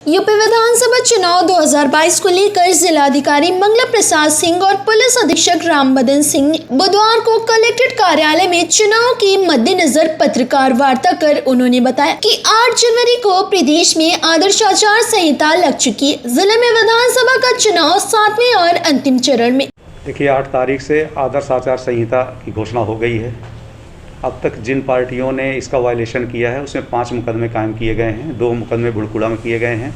UP विधानसभा चुनाव 2022 को लेकर जिलाधिकारी मंगला प्रसाद सिंह और पुलिस अधीक्षक राम बदन सिंह ने बुधवार को कलेक्ट्रेट कार्यालय में चुनाव के मद्देनजर पत्रकार वार्ता कर उन्होंने बताया कि 8 जनवरी को प्रदेश में आदर्श आचार संहिता लग चुकी है। जिले में विधानसभा का चुनाव 7वें और अंतिम चरण में। देखिए 8 तारीख से आदर्श आचार संहिता की घोषणा हो गई है। अब तक जिन पार्टियों ने इसका वायलेशन किया है उसमें 5 मुकदमे कायम किए गए हैं। 2 मुकदमे भुड़कुड़ा में किए गए हैं,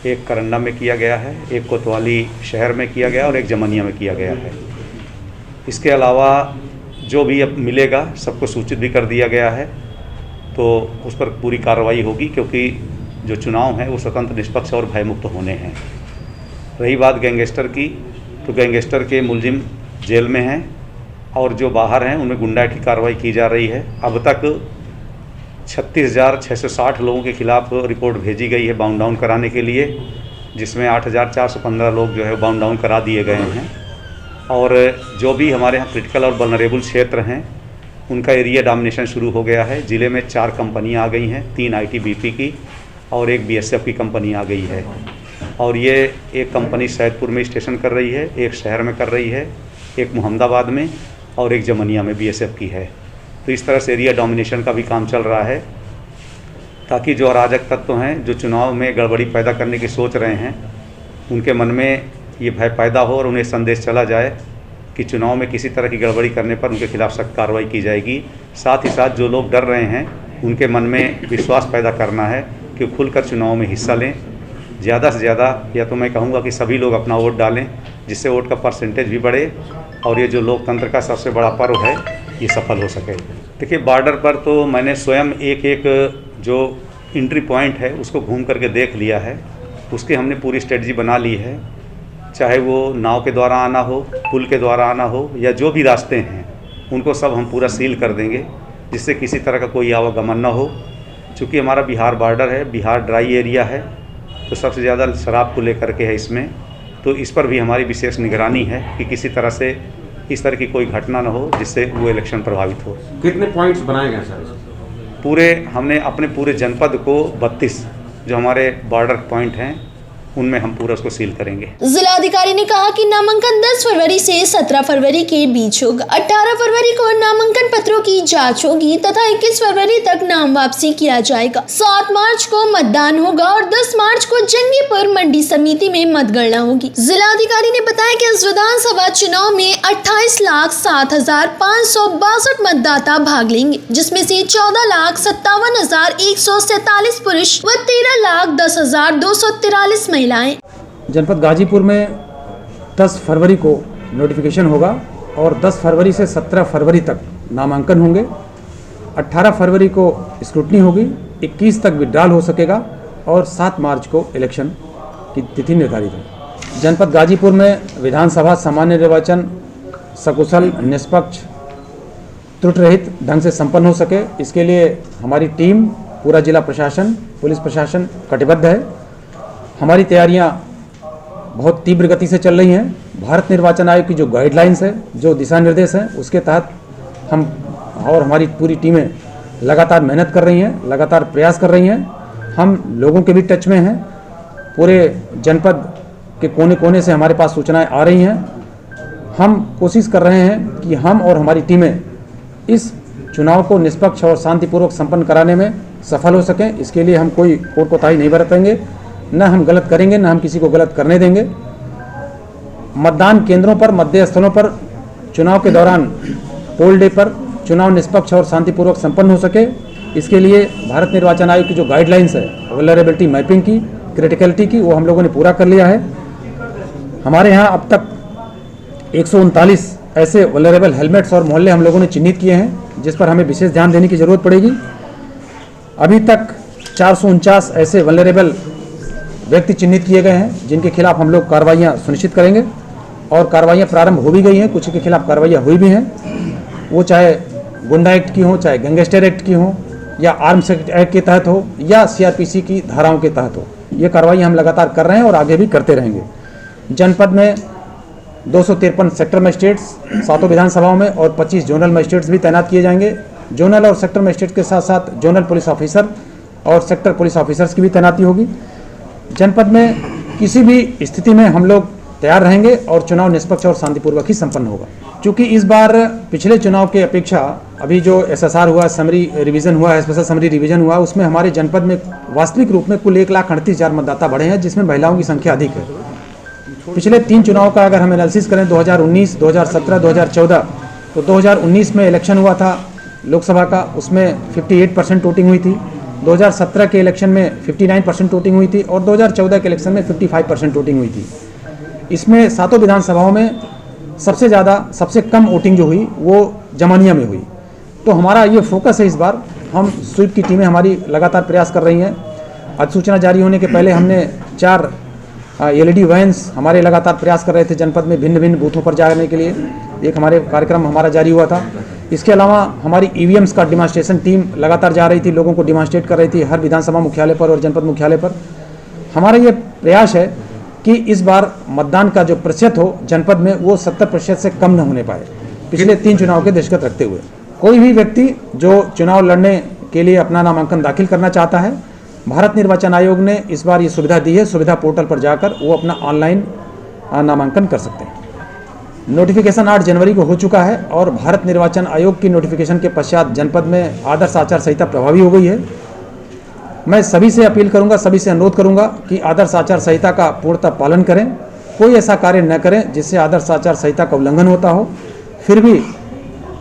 एक करन्ना में किया गया है, एक कोतवाली शहर में किया गया और एक जमनिया में किया गया है। इसके अलावा जो भी अब मिलेगा सबको सूचित भी कर दिया गया है, तो उस पर पूरी कार्रवाई होगी, क्योंकि जो चुनाव हैं वो स्वतंत्र, निष्पक्ष और भयमुक्त होने हैं। रही बात गैंगस्टर की, तो गैंगस्टर के मुलजिम जेल में हैं और जो बाहर हैं उनमें गुंडा की कार्रवाई की जा रही है। अब तक 36,660 लोगों के खिलाफ रिपोर्ट भेजी गई है बाउंड डाउन कराने के लिए, जिसमें 8,415 लोग जो है बाउंड डाउन करा दिए गए हैं। और जो भी हमारे यहाँ क्रिटिकल और वल्नरेबल क्षेत्र हैं उनका एरिया डोमिनेशन शुरू हो गया है। ज़िले में 4 कंपनियाँ आ गई हैं, 3 ITBP की और एक BSF की कंपनी आ गई है। और ये एक कंपनी सैदपुर में स्टेशन कर रही है, एक शहर में कर रही है, एक मोहम्मदाबाद में और एक जमनिया में BSF की है। तो इस तरह से एरिया डोमिनेशन का भी काम चल रहा है, ताकि जो अराजक तत्व हैं जो चुनाव में गड़बड़ी पैदा करने की सोच रहे हैं उनके मन में ये भय पैदा हो और उन्हें संदेश चला जाए कि चुनाव में किसी तरह की गड़बड़ी करने पर उनके खिलाफ सख्त कार्रवाई की जाएगी। साथ ही साथ जो लोग डर रहे हैं उनके मन में विश्वास पैदा करना है कि खुलकर चुनाव में हिस्सा लें। ज़्यादा से ज़्यादा, या तो मैं कहूँगा कि सभी लोग अपना वोट डालें, जिससे वोट का परसेंटेज भी बढ़े और ये जो लोकतंत्र का सबसे बड़ा पर्व है ये सफल हो सके। देखिए बॉर्डर पर तो मैंने स्वयं एक जो एंट्री पॉइंट है उसको घूम करके देख लिया है। उसकी हमने पूरी स्ट्रेटजी बना ली है, चाहे वो नाव के द्वारा आना हो, पुल के द्वारा आना हो, या जो भी रास्ते हैं उनको सब हम पूरा सील कर देंगे, जिससे किसी तरह का कोई आवागमन ना हो। चूँकि हमारा बिहार बॉर्डर है, बिहार ड्राई एरिया है, तो सबसे ज़्यादा शराब को लेकर के है इसमें, तो इस पर भी हमारी विशेष निगरानी है कि किसी तरह से इस तरह की कोई घटना न हो जिससे वो इलेक्शन प्रभावित हो। कितने पॉइंट्स बनाए गए सर? पूरे हमने अपने पूरे जनपद को 32 जो हमारे बॉर्डर पॉइंट हैं उनमें हम पूरा उसको सील करेंगे। जिलाधिकारी ने कहा कि नामांकन 10 फरवरी से 17 फरवरी के बीच होगा। 18 फरवरी को नामांकन पत्रों की जांच होगी तथा 21 फरवरी तक नाम वापसी किया जाएगा। 7 मार्च को मतदान होगा और 10 मार्च को जंगीपुर मंडी समिति में मतगणना होगी। जिलाधिकारी ने बताया कि इस विधानसभा चुनाव में 28,07,562 मतदाता भाग लेंगे, जिसमें से 14,57,147 पुरुष व 13,10,243 महिलाएं। जनपद गाजीपुर में 10 फरवरी को नोटिफिकेशन होगा और 10 फरवरी से 17 फरवरी तक नामांकन होंगे। 18 फरवरी को स्क्रूटनी होगी, 21 तक विड्रॉल हो सकेगा और 7 मार्च को इलेक्शन की तिथि निर्धारित है। जनपद गाजीपुर में विधानसभा सामान्य निर्वाचन सकुशल, निष्पक्ष, त्रुटि रहित ढंग से संपन्न हो सके, इसके लिए हमारी टीम, पूरा जिला प्रशासन, पुलिस प्रशासन कटिबद्ध है। हमारी तैयारियां बहुत तीव्र गति से चल रही हैं। भारत निर्वाचन आयोग की जो गाइडलाइंस है, जो दिशा निर्देश हैं, उसके तहत हम और हमारी पूरी टीमें लगातार मेहनत कर रही हैं, लगातार प्रयास कर रही हैं। हम लोगों के भी टच में हैं। पूरे जनपद के कोने कोने से हमारे पास सूचनाएं आ रही हैं। हम कोशिश कर रहे हैं कि हम और हमारी टीमें इस चुनाव को निष्पक्ष और शांतिपूर्वक संपन्न कराने में सफल हो सकें। इसके लिए हम कोई कोताही नहीं बरतेंगे, न हम गलत करेंगे, न हम किसी को गलत करने देंगे। मतदान केंद्रों पर, मतदेय स्थलों पर चुनाव के दौरान पोल डे पर चुनाव निष्पक्ष और शांतिपूर्वक संपन्न हो सके, इसके लिए भारत निर्वाचन आयोग की जो गाइडलाइंस है वल्नरेबिलिटी मैपिंग की, क्रिटिकलिटी की, वो हम लोगों ने पूरा कर लिया है। हमारे यहाँ अब तक 139 ऐसे वल्नरेबल हेलमेट्स और मोहल्ले हम लोगों ने चिन्हित किए हैं, जिस पर हमें विशेष ध्यान देने की जरूरत पड़ेगी। अभी तक 449 ऐसे वल्नरेबल व्यक्ति चिन्हित किए गए हैं, जिनके खिलाफ हम लोग कार्रवाइयाँ सुनिश्चित करेंगे और कार्रवाइयाँ प्रारंभ हो भी गई हैं। कुछ के खिलाफ कार्रवाइयाँ हुई भी हैं, वो चाहे गुंडा एक्ट की हो, चाहे गैंगस्टर एक्ट की हो, या आर्म्स एक्ट के तहत हो, या CRPC की धाराओं के तहत हो। ये कार्रवाई हम लगातार कर रहे हैं और आगे भी करते रहेंगे। जनपद में 253 सेक्टर मजिस्ट्रेट्स 7 विधानसभाओं में और 25 जोनल मजिस्ट्रेट्स भी तैनात किए जाएंगे। जोनल और सेक्टर मजिस्ट्रेट के साथ साथ जोनल पुलिस ऑफिसर और सेक्टर पुलिस ऑफिसर्स की भी तैनाती होगी। जनपद में किसी भी स्थिति में हम लोग तैयार रहेंगे और चुनाव निष्पक्ष और शांतिपूर्वक ही संपन्न होगा। क्योंकि इस बार पिछले चुनाव के अपेक्षा अभी जो SSR हुआ, समरी रिवीजन हुआ, स्पेशल समरी रिवीजन हुआ, उसमें हमारे जनपद में वास्तविक रूप में कुल 1,38,000 मतदाता बढ़े हैं, जिसमें महिलाओं की संख्या अधिक है। पिछले 3 चुनाव का अगर हम एनालिसिस करें 2019, 2017, 2014, तो 2019 में इलेक्शन हुआ था लोकसभा का, उसमें 58% वोटिंग हुई थी। 2017 के इलेक्शन में 59% वोटिंग हुई थी और 2014 के इलेक्शन में 55% वोटिंग हुई थी। इसमें सातों विधानसभाओं में सबसे कम वोटिंग जो हुई वो जमानिया में हुई। तो हमारा ये फोकस है इस बार, हम स्वीप की टीमें हमारी लगातार प्रयास कर रही हैं। अधिसूचना जारी होने के पहले हमने 4 LED वैन्स हमारे लगातार प्रयास कर रहे थे जनपद में भिन्न भिन्न बूथों पर जाने के लिए, एक हमारे कार्यक्रम हमारा जारी हुआ था। इसके अलावा हमारी EVMs का डिमॉन्स्ट्रेशन टीम लगातार जा रही थी, लोगों को डिमॉन्स्ट्रेट कर रही थी हर विधानसभा मुख्यालय पर और जनपद मुख्यालय पर। हमारा ये प्रयास है कि इस बार मतदान का जो प्रतिशत हो जनपद में वो 70% से कम न होने पाए, पिछले 3 चुनाव के दृष्टिगत रखते हुए। कोई भी व्यक्ति जो चुनाव लड़ने के लिए अपना नामांकन दाखिल करना चाहता है, भारत निर्वाचन आयोग ने इस बार ये सुविधा दी है, सुविधा पोर्टल पर जाकर वो अपना ऑनलाइन नामांकन कर सकते हैं। नोटिफिकेशन 8 जनवरी को हो चुका है और भारत निर्वाचन आयोग की नोटिफिकेशन के पश्चात जनपद में आदर्श आचार संहिता प्रभावी हो गई है। मैं सभी से अपील करूंगा, सभी से अनुरोध करूंगा कि आदर्श आचार संहिता का पूर्णतः पालन करें, कोई ऐसा कार्य न करें जिससे आदर्श आचार संहिता का उल्लंघन होता हो। फिर भी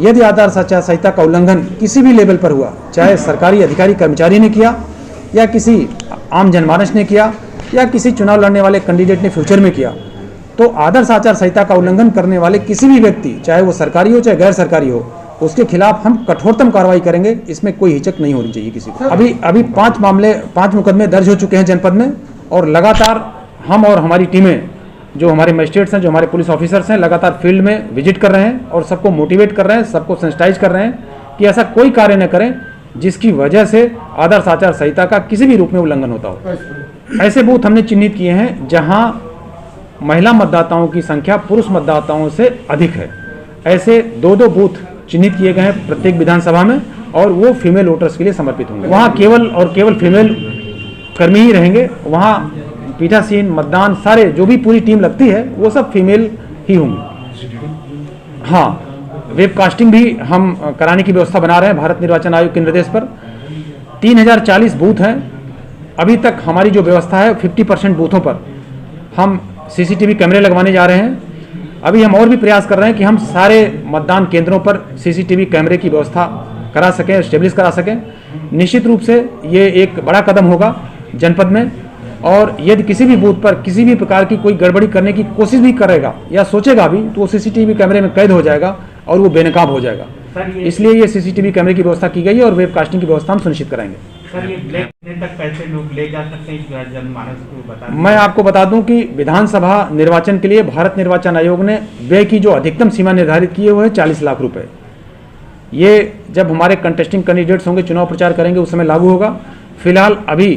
यदि आदर्श आचार संहिता का उल्लंघन किसी भी लेवल पर हुआ, चाहे सरकारी अधिकारी कर्मचारी ने किया या किसी आम जनमानस ने किया या किसी चुनाव लड़ने वाले कैंडिडेट ने फ्यूचर में किया, तो आदर्श आचार संहिता का उल्लंघन करने वाले किसी भी व्यक्ति, चाहे वो सरकारी हो चाहे गैर सरकारी हो, उसके खिलाफ हम कठोरतम कार्रवाई करेंगे। इसमें कोई हिचक नहीं होनी चाहिए किसी को। अभी 5 मुकदमे दर्ज हो चुके हैं जनपद में और लगातार हम और हमारी टीमें, जो हमारे मजिस्ट्रेट्स हैं, जो हमारे पुलिस ऑफिसर्स हैं, लगातार फील्ड में विजिट कर रहे हैं और सबको मोटिवेट कर रहे हैं, सबको सेंसिटाइज कर रहे हैं कि ऐसा कोई कार्य न करें जिसकी वजह से आदर्श आचार संहिता का किसी भी रूप में उल्लंघन होता हो। ऐसे बूथ हमने चिन्हित किए हैं जहां महिला मतदाताओं की संख्या पुरुष मतदाताओं से अधिक है। ऐसे 2-2 बूथ चिन्हित किए गए हैं प्रत्येक विधानसभा में और वो फीमेल वोटर्स के लिए समर्पित होंगे। वहाँ केवल फीमेल कर्मी ही रहेंगे। वहाँ पीठासीन, मतदान, सारे जो भी पूरी टीम लगती है वो सब फीमेल ही होंगी। हाँ, वेबकास्टिंग भी हम कराने की व्यवस्था बना रहे हैं भारत निर्वाचन आयोग के निर्देश पर। 3040 बूथ हैं। अभी तक हमारी जो व्यवस्था है 50% बूथों पर हम CCTV कैमरे लगवाने जा रहे हैं। अभी हम और भी प्रयास कर रहे हैं कि हम सारे मतदान केंद्रों पर CCTV कैमरे की व्यवस्था करा सकें, एस्टेब्लिश करा सकें। निश्चित रूप से ये एक बड़ा कदम होगा जनपद में, और यदि किसी भी बूथ पर किसी भी प्रकार की कोई गड़बड़ी करने की कोशिश भी करेगा या सोचेगा भी तो वो CCTV कैमरे में कैद हो जाएगा और वो बेनकाब हो जाएगा। इसलिए ये CCTV कैमरे की व्यवस्था की गई है और वेबकास्टिंग की व्यवस्था हम सुनिश्चित कराएंगे। सर, ये ब्लैक तक पैसे लोग ले जा सकते हैं जनमानस को बता। मैं आपको बता दूं कि विधानसभा निर्वाचन के लिए भारत निर्वाचन आयोग ने व्यय की जो अधिकतम सीमा निर्धारित की है वो है 40 लाख रुपए। ये जब हमारे कंटेस्टिंग कैंडिडेट्स होंगे, चुनाव प्रचार करेंगे, उस समय लागू होगा। फिलहाल अभी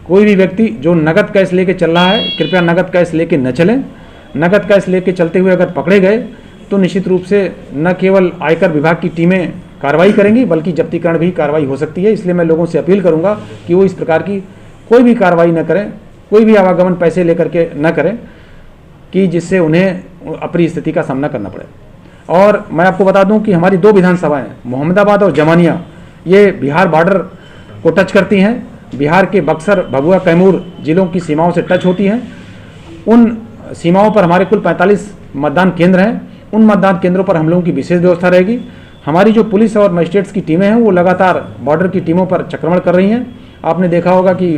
कोई भी व्यक्ति जो नगद कैश लेके चल रहा है, कृपया नगद कैश लेके न चलें। नगद कैश लेके चलते हुए अगर पकड़े गए तो निश्चित रूप से न केवल आयकर विभाग की टीमें कार्रवाई करेंगी बल्कि जब्तीकरण भी कार्रवाई हो सकती है। इसलिए मैं लोगों से अपील करूंगा कि वो इस प्रकार की कोई भी कार्रवाई न करें, कोई भी आवागमन पैसे लेकर के न करें कि जिससे उन्हें अपनी स्थिति का सामना करना पड़े। और मैं आपको बता दूं कि हमारी 2 विधानसभाएं, मोहम्मदाबाद और जमानिया, ये बिहार बॉर्डर को टच करती हैं। बिहार के बक्सर, भभुआ, कैमूर जिलों की सीमाओं से टच होती हैं। उन सीमाओं पर हमारे कुल 45 मतदान केंद्र हैं। उन मतदान केंद्रों पर हम लोगों की विशेष व्यवस्था रहेगी। हमारी जो पुलिस और मजिस्ट्रेट्स की टीमें हैं वो लगातार बॉर्डर की टीमों पर चक्रमण कर रही हैं। आपने देखा होगा कि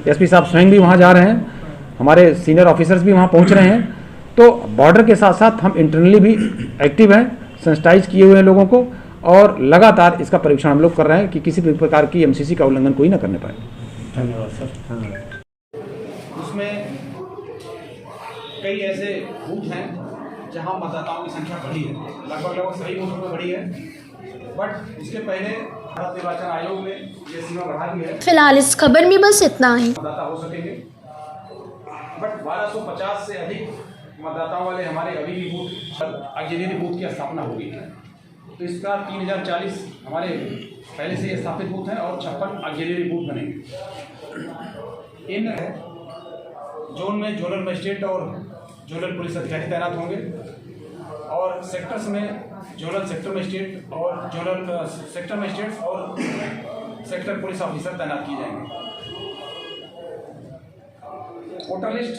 SP साहब स्वयं भी वहाँ जा रहे हैं, हमारे सीनियर ऑफिसर्स भी वहाँ पहुँच रहे हैं। तो बॉर्डर के साथ साथ हम इंटरनली भी एक्टिव हैं, सेंसिटाइज किए हुए हैं लोगों को, और लगातार इसका परीक्षण हम लोग कर रहे हैं कि किसी भी प्रकार की MCC का उल्लंघन कोई न करने पाए। धन्यवाद सर। उसमें कई ऐसे बूथ हैं जहां मतदाताओं की संख्या बढ़ी है, लगभग सभी बूथों में बढ़ी है, बट उसके पहले भारत निर्वाचन आयोग ने ये सीमा बढ़ा दी है। फिलहाल इस खबर में बस इतना ही। मतदाता हो सकेंगे, बट 1250 से अधिक मतदाताओं वाले हमारे अभी भी बूथ, ऑक्सिलरी बूथ की स्थापना होगी। तो इसका 3040 हमारे पहले से स्थापित बूथ हैं और 56 ऑक्सिलरी बूथ बनेंगे। इन जोन में जोनल मजिस्ट्रेट और जोनल पुलिस अधिकारी तैनात होंगे और सेक्टर्स में जोनल सेक्टर मजिस्ट्रेट और जोनल सेक्टर मजिस्ट्रेट और सेक्टर पुलिस ऑफिसर तैनात किए जाएंगे। Voter list